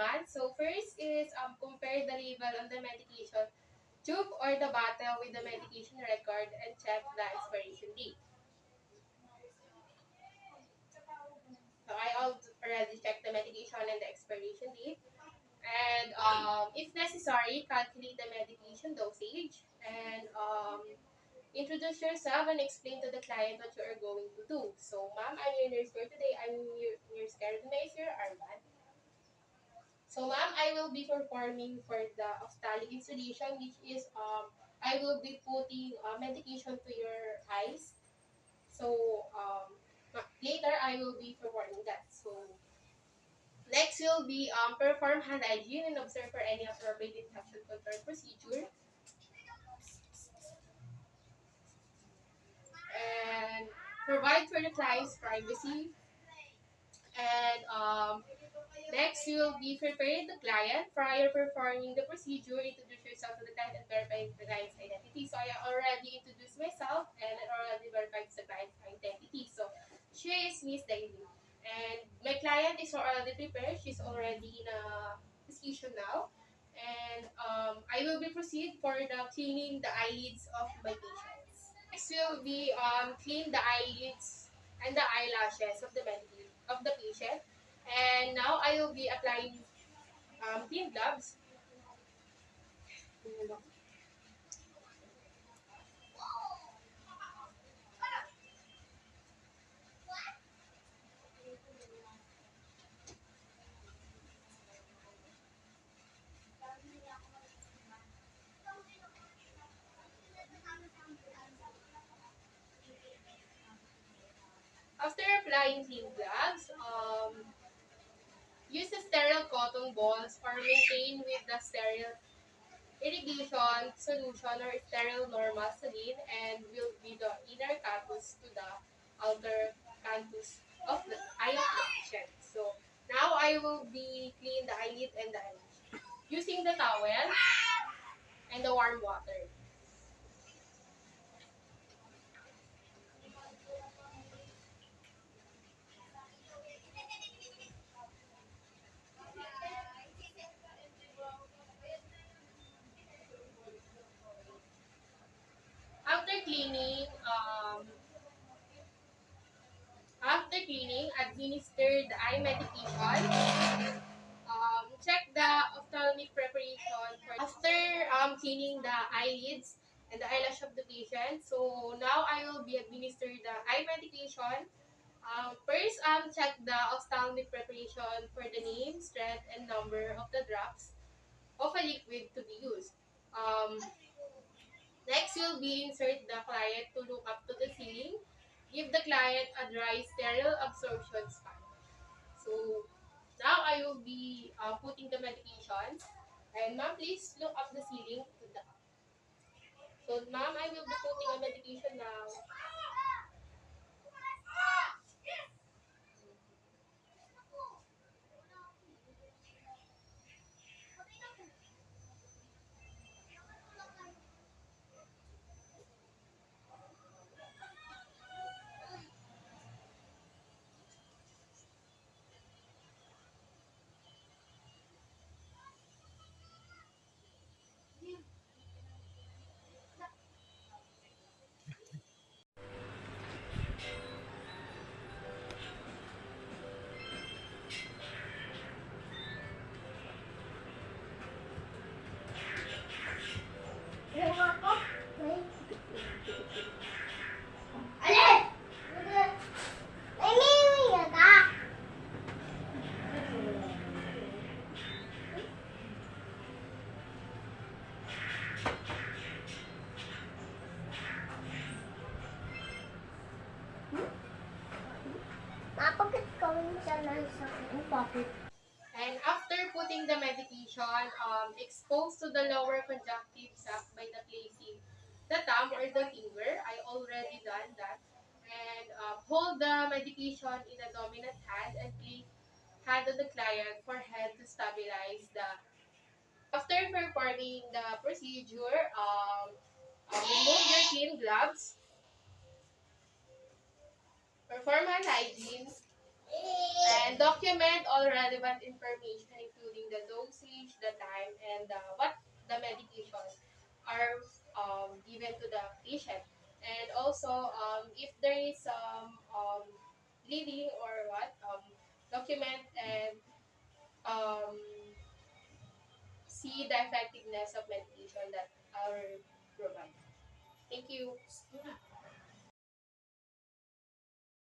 naman. So first is compare the label on the medication tube or the bottle with the medication record and check the expiration date. So I already checked the medication and the expiration date. And if necessary, calculate the medication dosage and introduce yourself and explain to the client what you are going to do. So, ma'am, I'm your nurse for today. I'm your nurse coordinator, Arman. So, ma'am, I will be performing for the ophthalmic installation, which is I will be putting medication to your eyes. So, later I will be performing that. So, next will be perform hand hygiene and observe for any appropriate infection control procedure. And provide for the client's privacy. And next, you will be preparing the client prior performing the procedure. Introduce yourself to the client and verify the client's identity. So I already introduced myself and I already verified the client's identity. So she is Miss Daily. And my client is already prepared. She's already in a position now. And I will be proceed for the cleaning the eyelids of my patients. Next will be clean the eyelids and the eyelashes of the patient. And now I will be applying clean gloves. After applying clean gloves, use the sterile cotton balls or maintain with the sterile irrigation solution or sterile normal saline and will be the inner canthus to the outer canthus of the eye of the patient. So now I will be clean the eyelid and the eyelash using the towel and the warm water. After cleaning, administer the eye medication. Check the ophthalmic preparation after cleaning the eyelids and the eyelash of the patient. So now I will be administer the eye medication. First, check the ophthalmic preparation for the name, strength, and number of the drops of a liquid to be used. Next, you'll be insert the client to look up to the ceiling. Give the client a dry, sterile absorption sponge. So now I will be putting the medication. And ma'am, please look up the ceiling. So ma'am, I will be putting a medication now. And after putting the medication, exposed to the lower conjunctive sac by the placing the thumb or the finger. I already done that. And hold the medication in a dominant hand and place hand on the client for head to stabilize the. After performing the procedure, remove your clean gloves, perform hand hygiene, And document all relevant information, including the dosage, the time, and what the medications are given to the patient. And also, if there is some bleeding or what, document and um, see the effectiveness of medication that are provided. Thank you.